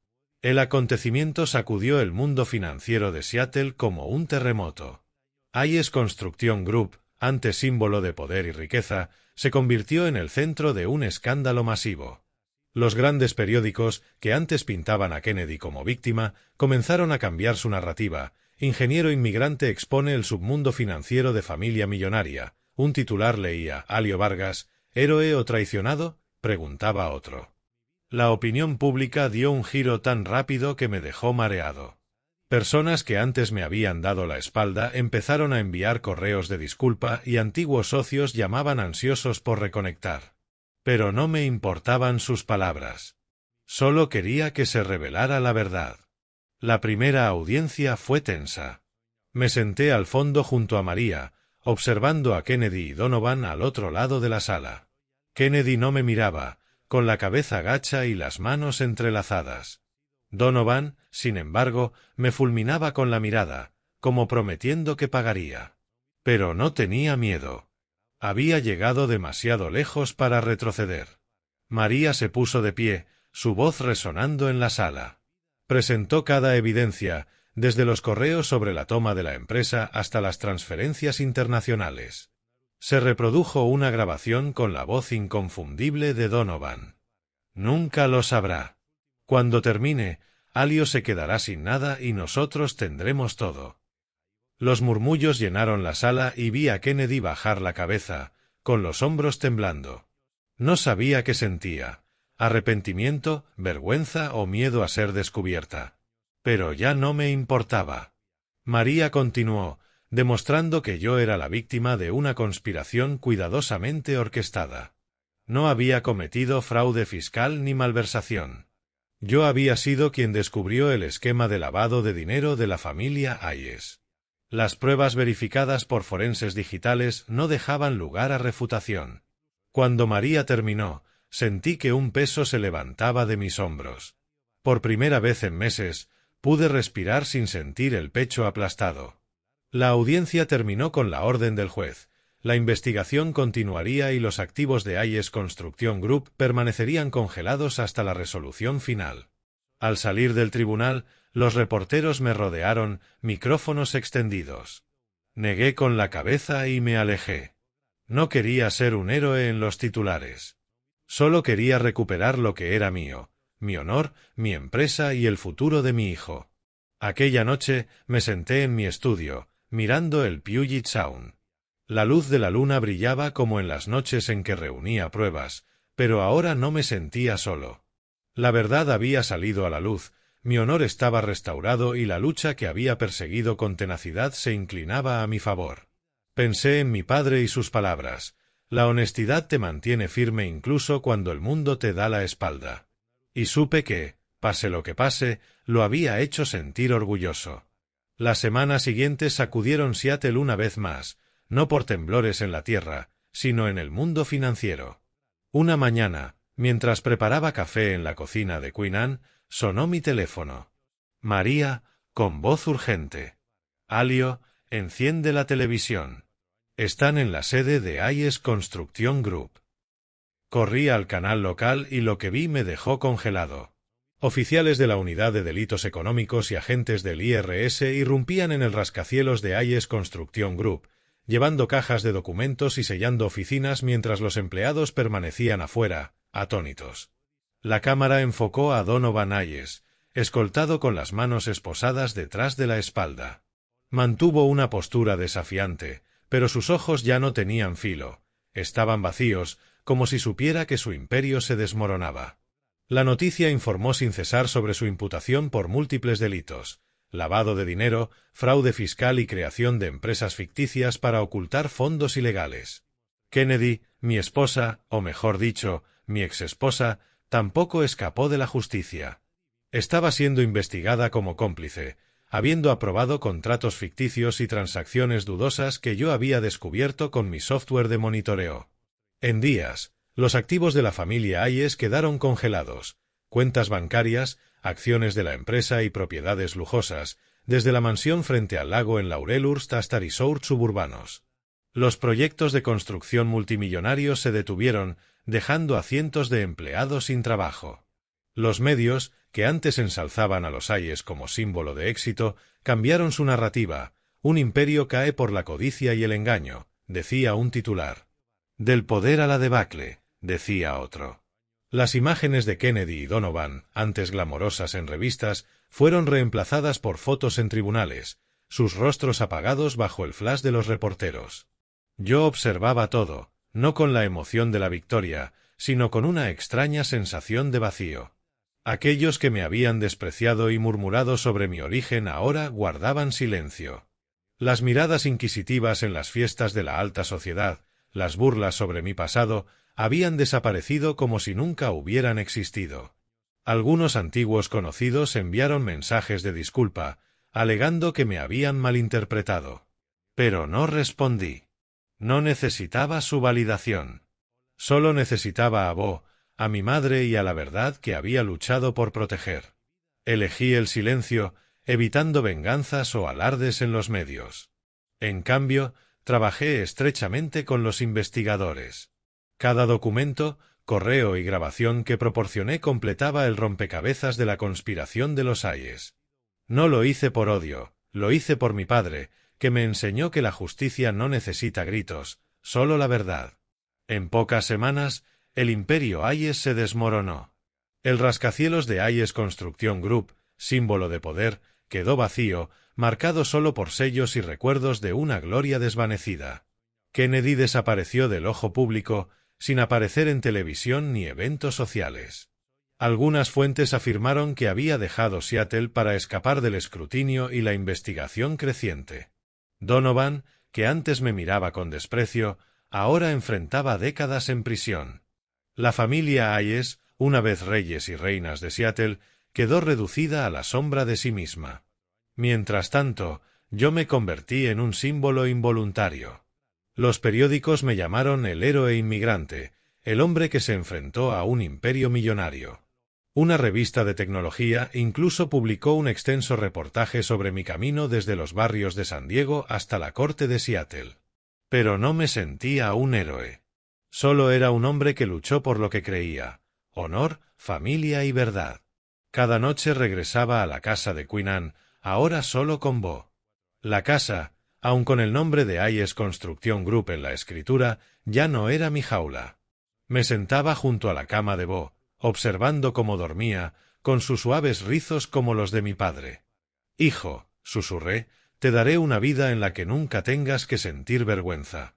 Speaker 1: El acontecimiento sacudió el mundo financiero de Seattle como un terremoto. Hayes Construction Group, antes símbolo de poder y riqueza, se convirtió en el centro de un escándalo masivo. Los grandes periódicos, que antes pintaban a Kennedy como víctima, comenzaron a cambiar su narrativa. Ingeniero inmigrante expone el submundo financiero de familia millonaria. Un titular leía: «Alio Vargas, ¿héroe o traicionado?», preguntaba otro. La opinión pública dio un giro tan rápido que me dejó mareado. Personas que antes me habían dado la espalda empezaron a enviar correos de disculpa y antiguos socios llamaban ansiosos por reconectar. Pero no me importaban sus palabras. Solo quería que se revelara la verdad. La primera audiencia fue tensa. Me senté al fondo junto a María, observando a Kennedy y Donovan al otro lado de la sala. Kennedy no me miraba, con la cabeza gacha y las manos entrelazadas. Donovan, sin embargo, me fulminaba con la mirada, como prometiendo que pagaría. Pero no tenía miedo. Había llegado demasiado lejos para retroceder. María se puso de pie, su voz resonando en la sala. Presentó cada evidencia, desde los correos sobre la toma de la empresa hasta las transferencias internacionales. Se reprodujo una grabación con la voz inconfundible de Donovan. «Nunca lo sabrá. Cuando termine, Alio se quedará sin nada y nosotros tendremos todo». Los murmullos llenaron la sala y vi a Kennedy bajar la cabeza, con los hombros temblando. No sabía qué sentía: arrepentimiento, vergüenza o miedo a ser descubierta. Pero ya no me importaba. María continuó, demostrando que yo era la víctima de una conspiración cuidadosamente orquestada. No había cometido fraude fiscal ni malversación. Yo había sido quien descubrió el esquema de lavado de dinero de la familia Hayes. Las pruebas verificadas por forenses digitales no dejaban lugar a refutación. Cuando María terminó, sentí que un peso se levantaba de mis hombros. Por primera vez en meses, pude respirar sin sentir el pecho aplastado. La audiencia terminó con la orden del juez. La investigación continuaría y los activos de Hayes Construction Group permanecerían congelados hasta la resolución final. Al salir del tribunal, los reporteros me rodearon, micrófonos extendidos. Negué con la cabeza y me alejé. No quería ser un héroe en los titulares. Solo quería recuperar lo que era mío, mi honor, mi empresa y el futuro de mi hijo. Aquella noche me senté en mi estudio, mirando el Puget Sound. La luz de la luna brillaba como en las noches en que reunía pruebas, pero ahora no me sentía solo. La verdad había salido a la luz, mi honor estaba restaurado y la lucha que había perseguido con tenacidad se inclinaba a mi favor. Pensé en mi padre y sus palabras: La honestidad te mantiene firme incluso cuando el mundo te da la espalda. Y supe que, pase lo que pase, lo había hecho sentir orgulloso. La semana siguiente sacudieron Seattle una vez más, no por temblores en la tierra, sino en el mundo financiero. Una mañana, mientras preparaba café en la cocina de Queen Anne, sonó mi teléfono. María, con voz urgente. Alio, enciende la televisión. Están en la sede de Hayes Construction Group. Corrí al canal local y lo que vi me dejó congelado. Oficiales de la Unidad de Delitos Económicos y agentes del IRS irrumpían en el rascacielos de Hayes Construction Group, llevando cajas de documentos y sellando oficinas mientras los empleados permanecían afuera, atónitos. La cámara enfocó a Donovan Hayes, escoltado con las manos esposadas detrás de la espalda. Mantuvo una postura desafiante, pero sus ojos ya no tenían filo, estaban vacíos, como si supiera que su imperio se desmoronaba. La noticia informó sin cesar sobre su imputación por múltiples delitos: lavado de dinero, fraude fiscal y creación de empresas ficticias para ocultar fondos ilegales. Kennedy, mi esposa, o mejor dicho, mi exesposa, tampoco escapó de la justicia. Estaba siendo investigada como cómplice, habiendo aprobado contratos ficticios y transacciones dudosas que yo había descubierto con mi software de monitoreo. En días, los activos de la familia Hayes quedaron congelados: cuentas bancarias, acciones de la empresa y propiedades lujosas, desde la mansión frente al lago en Laurelhurst hasta resorts suburbanos. Los proyectos de construcción multimillonarios se detuvieron, dejando a cientos de empleados sin trabajo. Los medios, que antes ensalzaban a los Hayes como símbolo de éxito, cambiaron su narrativa. Un imperio cae por la codicia y el engaño, decía un titular. Del poder a la debacle, decía otro. Las imágenes de Kennedy y Donovan, antes glamorosas en revistas, fueron reemplazadas por fotos en tribunales, sus rostros apagados bajo el flash de los reporteros. Yo observaba todo, no con la emoción de la victoria, sino con una extraña sensación de vacío. Aquellos que me habían despreciado y murmurado sobre mi origen ahora guardaban silencio. Las miradas inquisitivas en las fiestas de la alta sociedad, las burlas sobre mi pasado, habían desaparecido como si nunca hubieran existido. Algunos antiguos conocidos enviaron mensajes de disculpa, alegando que me habían malinterpretado. Pero no respondí. No necesitaba su validación. Solo necesitaba a Bo, a mi madre y a la verdad que había luchado por proteger. Elegí el silencio, evitando venganzas o alardes en los medios. En cambio, trabajé estrechamente con los investigadores. Cada documento, correo y grabación que proporcioné completaba el rompecabezas de la conspiración de los Hayes. No lo hice por odio, lo hice por mi padre, que me enseñó que la justicia no necesita gritos, solo la verdad. En pocas semanas, el imperio Hayes se desmoronó. El rascacielos de Hayes Construction Group, símbolo de poder, quedó vacío, marcado solo por sellos y recuerdos de una gloria desvanecida. Kennedy desapareció del ojo público, sin aparecer en televisión ni eventos sociales. Algunas fuentes afirmaron que había dejado Seattle para escapar del escrutinio y la investigación creciente. Donovan, que antes me miraba con desprecio, ahora enfrentaba décadas en prisión. La familia Hayes, una vez reyes y reinas de Seattle, quedó reducida a la sombra de sí misma. Mientras tanto, yo me convertí en un símbolo involuntario. Los periódicos me llamaron el héroe inmigrante, el hombre que se enfrentó a un imperio millonario. Una revista de tecnología incluso publicó un extenso reportaje sobre mi camino desde los barrios de San Diego hasta la corte de Seattle. Pero no me sentía un héroe. Solo era un hombre que luchó por lo que creía: honor, familia y verdad. Cada noche regresaba a la casa de Queen Anne, ahora solo con Bo. La casa, aun con el nombre de Hayes Construction Group en la escritura, ya no era mi jaula. Me sentaba junto a la cama de Bo, observando cómo dormía, con sus suaves rizos como los de mi padre. «Hijo», susurré, «te daré una vida en la que nunca tengas que sentir vergüenza».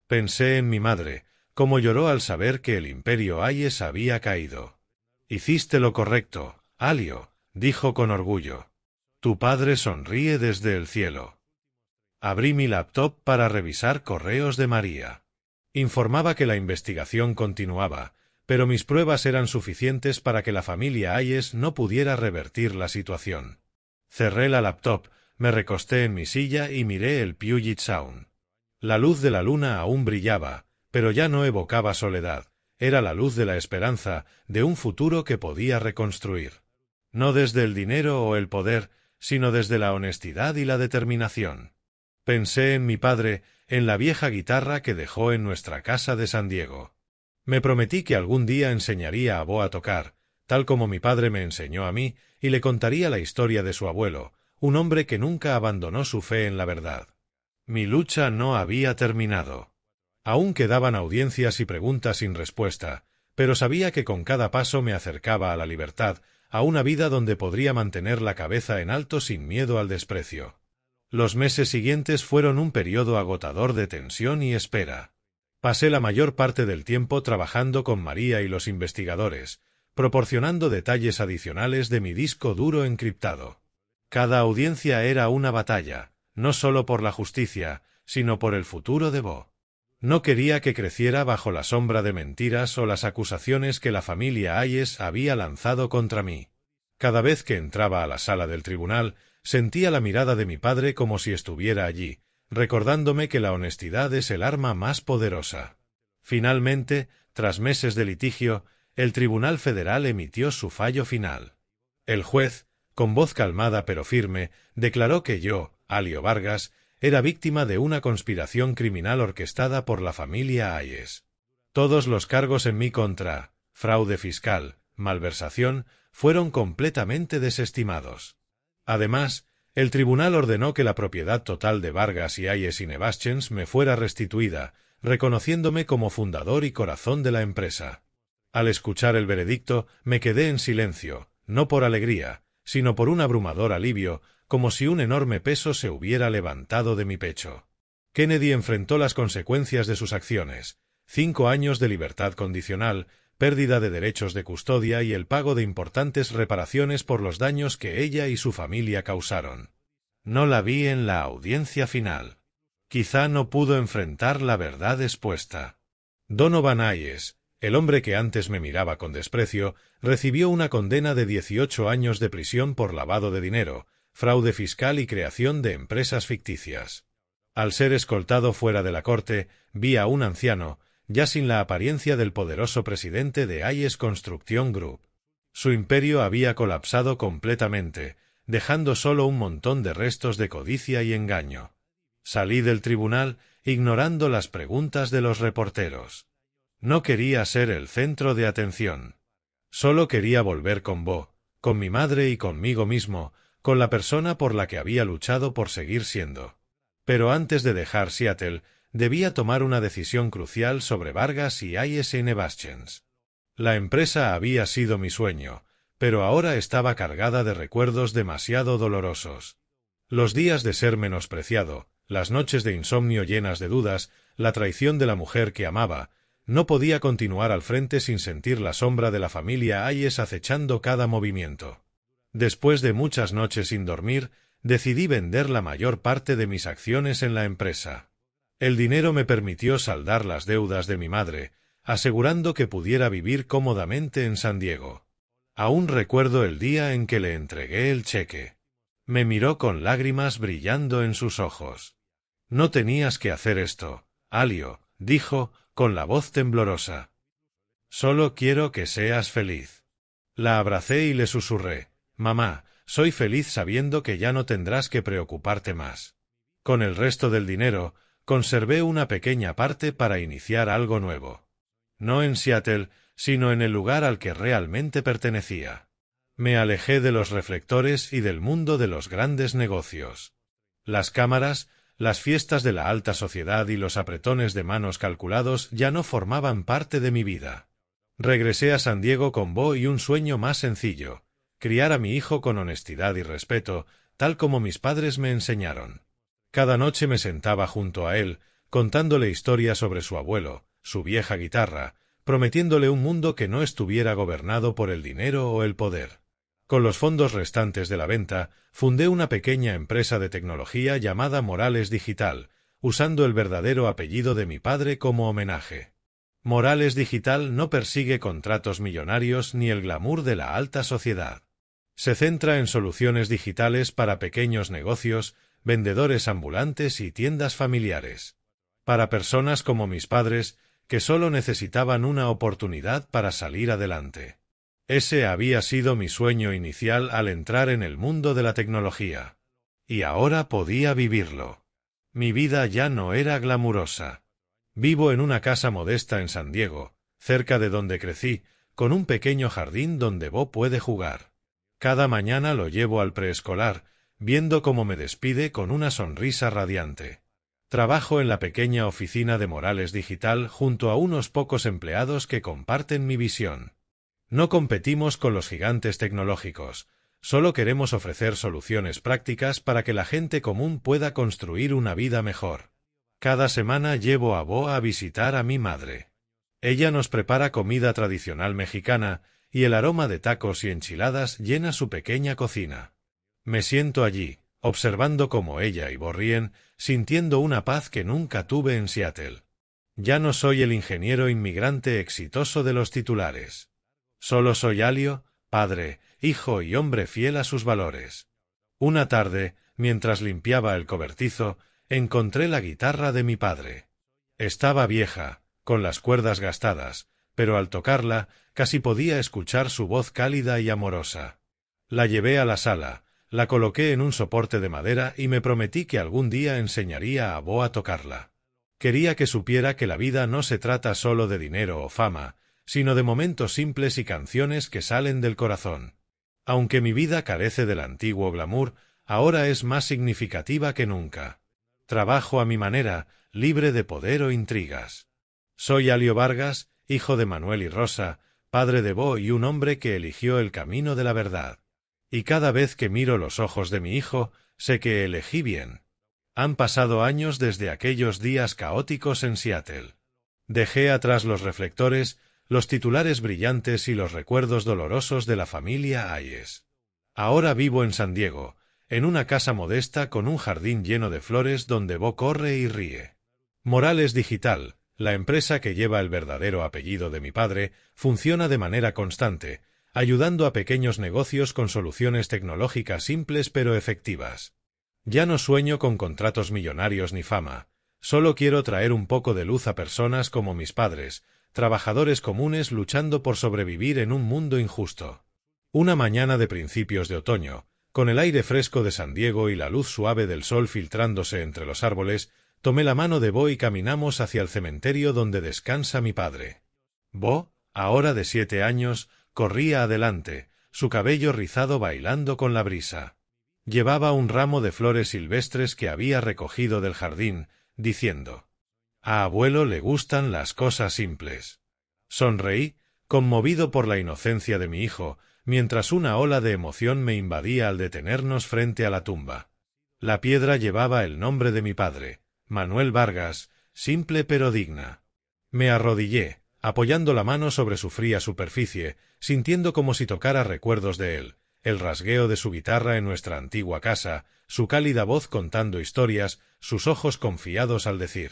Speaker 1: Pensé en mi madre, cómo lloró al saber que el imperio Hayes había caído. «Hiciste lo correcto, Alio», dijo con orgullo. «Tu padre sonríe desde el cielo». Abrí mi laptop para revisar correos de María. Informaba que la investigación continuaba, pero mis pruebas eran suficientes para que la familia Hayes no pudiera revertir la situación. Cerré la laptop, me recosté en mi silla y miré el Puget Sound. La luz de la luna aún brillaba, pero ya no evocaba soledad. Era la luz de la esperanza, de un futuro que podía reconstruir. No desde el dinero o el poder, sino desde la honestidad y la determinación. Pensé en mi padre, en la vieja guitarra que dejó en nuestra casa de San Diego. Me prometí que algún día enseñaría a Bo a tocar, tal como mi padre me enseñó a mí, y le contaría la historia de su abuelo, un hombre que nunca abandonó su fe en la verdad. Mi lucha no había terminado. Aún quedaban audiencias y preguntas sin respuesta, pero sabía que con cada paso me acercaba a la libertad, a una vida donde podría mantener la cabeza en alto sin miedo al desprecio. Los meses siguientes fueron un periodo agotador de tensión y espera. Pasé la mayor parte del tiempo trabajando con María y los investigadores, proporcionando detalles adicionales de mi disco duro encriptado. Cada audiencia era una batalla, no solo por la justicia, sino por el futuro de Bo. No quería que creciera bajo la sombra de mentiras o las acusaciones que la familia Hayes había lanzado contra mí. Cada vez que entraba a la sala del tribunal, sentía la mirada de mi padre como si estuviera allí, recordándome que la honestidad es el arma más poderosa. Finalmente, tras meses de litigio, el Tribunal Federal emitió su fallo final. El juez, con voz calmada pero firme, declaró que yo, Alio Vargas, era víctima de una conspiración criminal orquestada por la familia Hayes. Todos los cargos en mi contra, fraude fiscal, malversación, fueron completamente desestimados. Además, el tribunal ordenó que la propiedad total de Vargas y Hayes y Nevaschens me fuera restituida, reconociéndome como fundador y corazón de la empresa. Al escuchar el veredicto, me quedé en silencio, no por alegría, sino por un abrumador alivio, como si un enorme peso se hubiera levantado de mi pecho. Kennedy enfrentó las consecuencias de sus acciones: 5 años de libertad condicional, pérdida de derechos de custodia y el pago de importantes reparaciones por los daños que ella y su familia causaron. No la vi en la audiencia final. Quizá no pudo enfrentar la verdad expuesta. Donovan Hayes, el hombre que antes me miraba con desprecio, recibió una condena de 18 años de prisión por lavado de dinero, fraude fiscal y creación de empresas ficticias. Al ser escoltado fuera de la corte, vi a un anciano, ya sin la apariencia del poderoso presidente de Hayes Construction Group. Su imperio había colapsado completamente, dejando solo un montón de restos de codicia y engaño. Salí del tribunal, ignorando las preguntas de los reporteros. No quería ser el centro de atención. Solo quería volver con Bo, con mi madre y conmigo mismo, con la persona por la que había luchado por seguir siendo. Pero antes de dejar Seattle, debía tomar una decisión crucial sobre Vargas y Hayes y Nevaschens. La empresa había sido mi sueño, pero ahora estaba cargada de recuerdos demasiado dolorosos. Los días de ser menospreciado, las noches de insomnio llenas de dudas, la traición de la mujer que amaba. No podía continuar al frente sin sentir la sombra de la familia Hayes acechando cada movimiento. Después de muchas noches sin dormir, decidí vender la mayor parte de mis acciones en la empresa. El dinero me permitió saldar las deudas de mi madre, asegurando que pudiera vivir cómodamente en San Diego. Aún recuerdo el día en que le entregué el cheque. Me miró con lágrimas brillando en sus ojos. «No tenías que hacer esto, Alio», dijo, con la voz temblorosa. «Solo quiero que seas feliz». La abracé y le susurré: «Mamá, soy feliz sabiendo que ya no tendrás que preocuparte más». Con el resto del dinero, conservé una pequeña parte para iniciar algo nuevo. No en Seattle, sino en el lugar al que realmente pertenecía. Me alejé de los reflectores y del mundo de los grandes negocios. Las cámaras, las fiestas de la alta sociedad y los apretones de manos calculados ya no formaban parte de mi vida. Regresé a San Diego con Bo y un sueño más sencillo: criar a mi hijo con honestidad y respeto, tal como mis padres me enseñaron. Cada noche me sentaba junto a él, contándole historias sobre su abuelo, su vieja guitarra, prometiéndole un mundo que no estuviera gobernado por el dinero o el poder. Con los fondos restantes de la venta, fundé una pequeña empresa de tecnología llamada Morales Digital, usando el verdadero apellido de mi padre como homenaje. Morales Digital no persigue contratos millonarios ni el glamour de la alta sociedad. Se centra en soluciones digitales para pequeños negocios, vendedores ambulantes y tiendas familiares. Para personas como mis padres, que solo necesitaban una oportunidad para salir adelante. Ese había sido mi sueño inicial al entrar en el mundo de la tecnología. Y ahora podía vivirlo. Mi vida ya no era glamurosa. Vivo en una casa modesta en San Diego, cerca de donde crecí, con un pequeño jardín donde Bo puede jugar. Cada mañana lo llevo al preescolar, viendo cómo me despide con una sonrisa radiante. Trabajo en la pequeña oficina de Morales Digital junto a unos pocos empleados que comparten mi visión. No competimos con los gigantes tecnológicos, solo queremos ofrecer soluciones prácticas para que la gente común pueda construir una vida mejor. Cada semana llevo a Bo a visitar a mi madre. Ella nos prepara comida tradicional mexicana y el aroma de tacos y enchiladas llena su pequeña cocina. Me siento allí, observando cómo ella y Bo ríen, sintiendo una paz que nunca tuve en Seattle. Ya no soy el ingeniero inmigrante exitoso de los titulares. Solo soy Alio, padre, hijo y hombre fiel a sus valores. Una tarde, mientras limpiaba el cobertizo, encontré la guitarra de mi padre. Estaba vieja, con las cuerdas gastadas, pero al tocarla casi podía escuchar su voz cálida y amorosa. La llevé a la sala, la coloqué en un soporte de madera y me prometí que algún día enseñaría a Bo a tocarla. Quería que supiera que la vida no se trata solo de dinero o fama, sino de momentos simples y canciones que salen del corazón. Aunque mi vida carece del antiguo glamour, ahora es más significativa que nunca. Trabajo a mi manera, libre de poder o intrigas. Soy Alio Vargas, hijo de Manuel y Rosa, padre de Bo y un hombre que eligió el camino de la verdad. Y cada vez que miro los ojos de mi hijo, sé que elegí bien. Han pasado años desde aquellos días caóticos en Seattle. Dejé atrás los reflectores, los titulares brillantes y los recuerdos dolorosos de la familia Hayes. Ahora vivo en San Diego, en una casa modesta con un jardín lleno de flores donde Bo corre y ríe. Morales Digital, la empresa que lleva el verdadero apellido de mi padre, funciona de manera constante, ayudando a pequeños negocios con soluciones tecnológicas simples pero efectivas. Ya no sueño con contratos millonarios ni fama, solo quiero traer un poco de luz a personas como mis padres, trabajadores comunes luchando por sobrevivir en un mundo injusto. Una mañana de principios de otoño, con el aire fresco de San Diego y la luz suave del sol filtrándose entre los árboles, tomé la mano de Bo y caminamos hacia el cementerio donde descansa mi padre. Bo, ahora de 7 años, corría adelante, su cabello rizado bailando con la brisa. Llevaba un ramo de flores silvestres que había recogido del jardín, diciendo: «A abuelo le gustan las cosas simples». Sonreí, conmovido por la inocencia de mi hijo, mientras una ola de emoción me invadía al detenernos frente a la tumba. La piedra llevaba el nombre de mi padre, Manuel Vargas, simple pero digna. Me arrodillé, apoyando la mano sobre su fría superficie, sintiendo como si tocara recuerdos de él, el rasgueo de su guitarra en nuestra antigua casa, su cálida voz contando historias, sus ojos confiados al decir: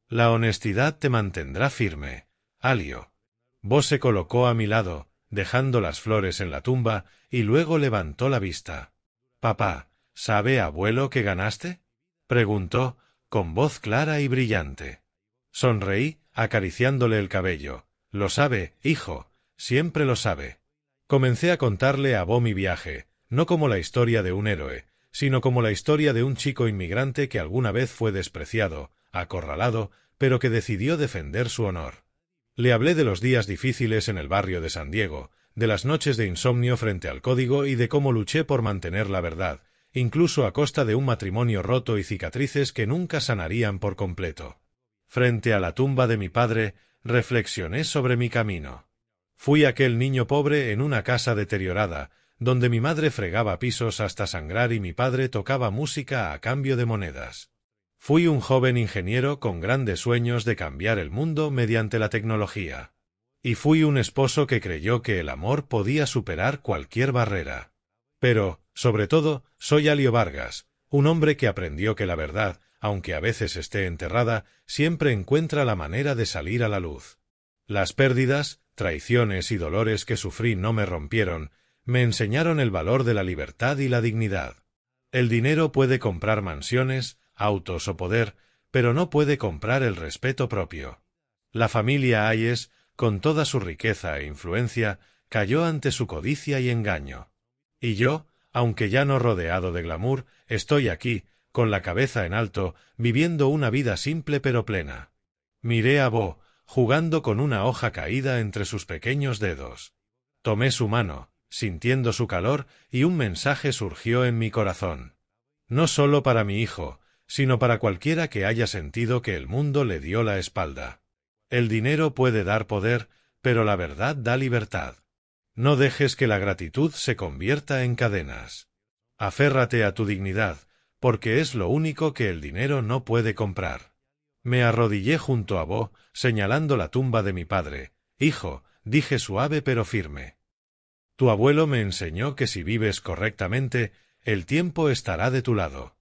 Speaker 1: «La honestidad te mantendrá firme, Alio». Bo se colocó a mi lado, dejando las flores en la tumba, y luego levantó la vista. «Papá, ¿sabe abuelo que ganaste?», preguntó, con voz clara y brillante. Sonreí, acariciándole el cabello. «Lo sabe, hijo, siempre lo sabe». Comencé a contarle a Bo mi viaje, no como la historia de un héroe, sino como la historia de un chico inmigrante que alguna vez fue despreciado, acorralado, pero que decidió defender su honor. Le hablé de los días difíciles en el barrio de San Diego, de las noches de insomnio frente al código y de cómo luché por mantener la verdad, incluso a costa de un matrimonio roto y cicatrices que nunca sanarían por completo. Frente a la tumba de mi padre, reflexioné sobre mi camino. Fui aquel niño pobre en una casa deteriorada, donde mi madre fregaba pisos hasta sangrar y mi padre tocaba música a cambio de monedas. Fui un joven ingeniero con grandes sueños de cambiar el mundo mediante la tecnología. Y fui un esposo que creyó que el amor podía superar cualquier barrera. Pero, sobre todo, soy Alio Vargas, un hombre que aprendió que la verdad, aunque a veces esté enterrada, siempre encuentra la manera de salir a la luz. Las pérdidas, traiciones y dolores que sufrí no me rompieron, me enseñaron el valor de la libertad y la dignidad. El dinero puede comprar mansiones, autos o poder, pero no puede comprar el respeto propio. La familia Hayes, con toda su riqueza e influencia, cayó ante su codicia y engaño. Y yo, aunque ya no rodeado de glamour, estoy aquí, con la cabeza en alto, viviendo una vida simple pero plena. Miré a Bo, jugando con una hoja caída entre sus pequeños dedos. Tomé su mano, sintiendo su calor, y un mensaje surgió en mi corazón. No solo para mi hijo, sino para cualquiera que haya sentido que el mundo le dio la espalda. El dinero puede dar poder, pero la verdad da libertad. No dejes que la gratitud se convierta en cadenas. Aférrate a tu dignidad, porque es lo único que el dinero no puede comprar. Me arrodillé junto a Bo, señalando la tumba de mi padre. Hijo, dije suave pero firme. Tu abuelo me enseñó que si vives correctamente, el tiempo estará de tu lado.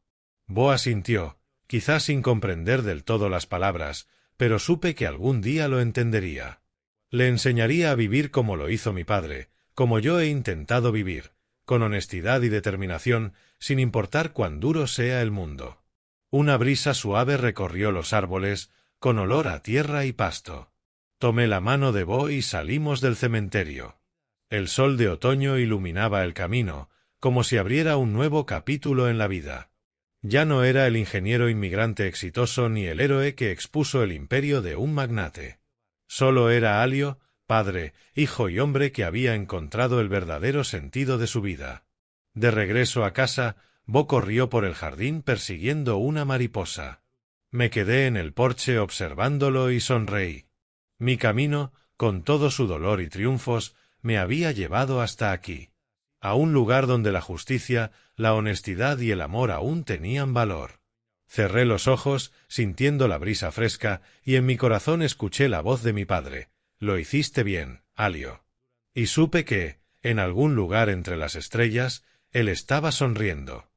Speaker 1: Bo asintió, quizás sin comprender del todo las palabras, pero supe que algún día lo entendería. Le enseñaría a vivir como lo hizo mi padre, como yo he intentado vivir, con honestidad y determinación, sin importar cuán duro sea el mundo. Una brisa suave recorrió los árboles, con olor a tierra y pasto. Tomé la mano de Bo y salimos del cementerio. El sol de otoño iluminaba el camino, como si abriera un nuevo capítulo en la vida. Ya no era el ingeniero inmigrante exitoso ni el héroe que expuso el imperio de un magnate. Solo era Alio, padre, hijo y hombre que había encontrado el verdadero sentido de su vida. De regreso a casa, Bo corrió por el jardín persiguiendo una mariposa. Me quedé en el porche observándolo y sonreí. Mi camino, con todo su dolor y triunfos, me había llevado hasta aquí. A un lugar donde la justicia, la honestidad y el amor aún tenían valor. Cerré los ojos, sintiendo la brisa fresca, y en mi corazón escuché la voz de mi padre. Lo hiciste bien, Alio. Y supe que, en algún lugar entre las estrellas, él estaba sonriendo.